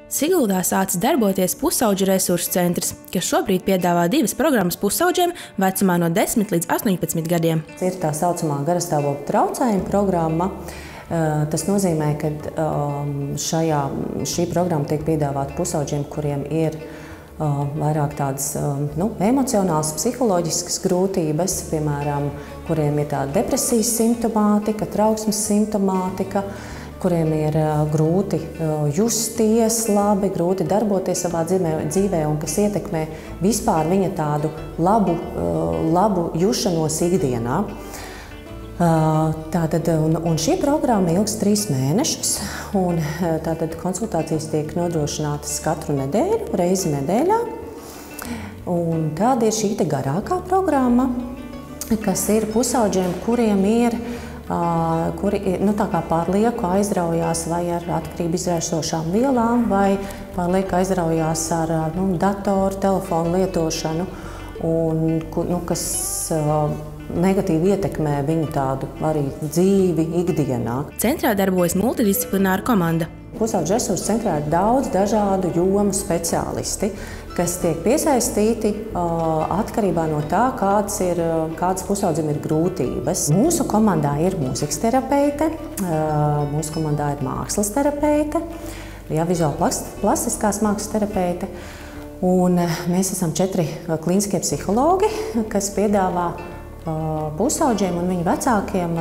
Siguldā sācis darboties Pusaudžu resursu centrs, kas šobrīd piedāvā 2 programmas pusauģiem vecumā no 10 līdz 18 gadiem. Ir tā saucamā garastāvokļa traucējuma programma. Tas nozīmē, ka šī programma tiek piedāvāta pusauģiem, kuriem ir vairāk tādas emocionālas, psiholoģiskas grūtības, piemēram, kuriem ir tāda depresijas simptomātika, trauksmes simptomātika, kuriem ir grūti justies labi, grūti darboties savā dzīvē un kas ietekmē vispār viņa tādu labu jušanos ikdienā. Un šī programma ilgs 3 mēnešus, un tātad konsultācijas tiek nodrošinātas katru nedēļu, reizi nedēļā. Un tāda ir šī garākā programma, kas ir pusauģiem, kuriem ir kuri tā kā pārlieku aizraujās vai ar atkarību izraisošām vielām, vai pārlieku aizraujās ar datoru, telefonu lietošanu, kas negatīvi ietekmē viņu tādu arī dzīvi ikdienā. Centrā darbojas multidisciplināra komanda. Pusaudžu resursu centrā ir daudz dažādu jomu speciālisti, kas tiek piesaistīti atkarībā no tā, kādas pusaudzim ir grūtības. Mūsu komandā ir mūzikas terapeite, mūsu komandā ir mākslas terapeite, vizuāli plastiskās mākslas terapeite, un mēs esam 4 klīniskie psihologi, kas piedāvā pusauģiem un viņu vecākiem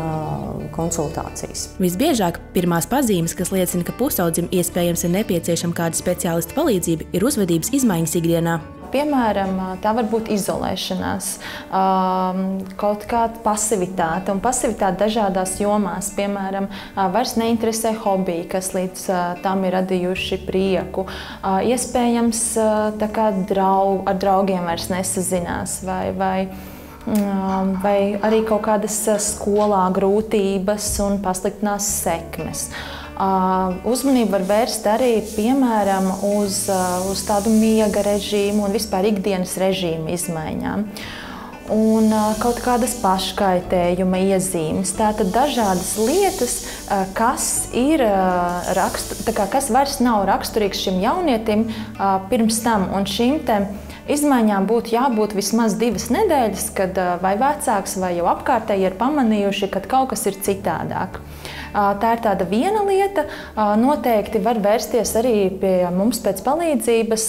konsultācijas. Visbiežāk pirmās pazīmes, kas liecina, ka pusaudzim iespējams ir nepieciešama kāda speciālista palīdzība, ir uzvedības izmaiņas ikdienā. Piemēram, tā var būt izolēšanās, kaut kāda pasivitāte, un pasivitāte dažādās jomās. Piemēram, vairs neinteresē hobiji, kas līdz tam ir radījuši prieku. Iespējams, tā kā ar draugiem vairs nesazinās, vai arī kaut kādas skolā grūtības un pasliktinās sekmes. Uzmanību var vērst arī, piemēram, uz tādu miega režīmu un vispār ikdienas režīmu izmaiņām. Un kaut kādas paškaitējuma iezīmes. Tātad dažādas lietas, kas vairs nav raksturīgs šim jaunietim pirms tam. Un šīm izmaiņām būtu jābūt vismaz 2 nedēļas, kad vai vecāks vai jau apkārtēji ir pamanījuši, ka kaut kas ir citādāk. Tā ir tāda viena lieta. Noteikti var vērsties arī pie mums pēc palīdzības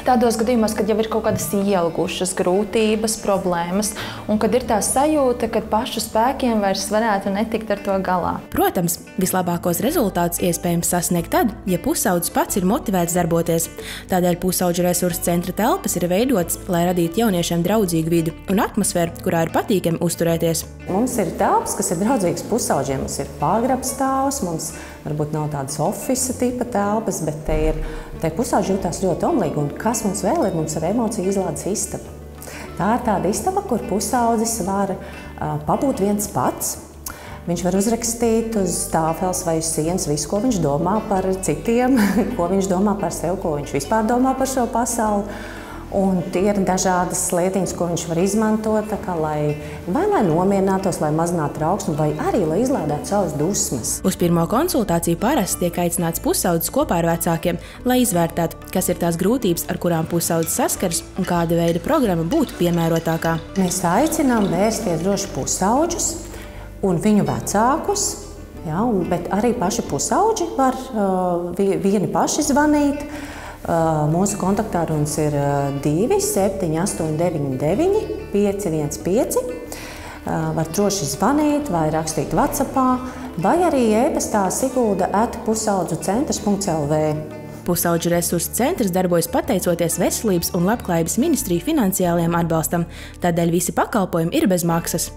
tādos gadījumos, kad jau ir kaut kādas ielgušas grūtības, problēmas, un kad ir tā sajūta, ka pašu spēkiem vairs varētu netikt ar to galā. Protams, vislabākos rezultātus iespējams sasniegt tad, ja pusaudzis pats ir motivēts darboties. Tādēļ Pusaudžu resursu centra telpas ir veidotas, lai radītu jauniešiem draudzīgu vidu un atmosfēru, kurā ir patīkami uzturēties. Mums ir telpas, kas ir draudzīgas pusauģiem. Mums ir pagrabstāvs, mums varbūt nav tādas ofisa tipa telpas, bet te pusauģi jūtās ļoti omlīgi. Un kas mums vēl ir? Mums ir emociju izlādes istaba. Tā ir tāda istaba, kur pusaudzis var pabūt viens pats. Viņš var uzrakstīt uz tāfeles vai uz sienas visu, ko viņš domā par citiem, ko viņš domā par sevi, ko viņš vispār domā par šo pasauli. Un tie ir dažādas lietiņas, ko viņš var izmantot, lai nomierinātos, lai mazinātu trauksmi, vai arī, lai izlādētu savas dusmas. Uz pirmo konsultāciju parasti tiek aicināts pusaudzis kopā ar vecākiem, lai izvērtētu, kas ir tās grūtības, ar kurām pusaudzis saskars un kāda veida programma būtu piemērotākā. Mēs aicinām vērsties droši pusauģus un viņu vecākus, bet arī paši pusauģi var vieni paši zvanīt. Mūsu kontakttārunis ir 27899 515. Var droši zvanīt vai rakstīt WhatsAppā, vai arī e-pastā sigulda@pusaudzucentrs.lv. Pusaudžu resursu centrs darbojas pateicoties Veselības un labklājības ministriju finansiālajiem atbalstam, tādēļ visi pakalpojumi ir bez maksas.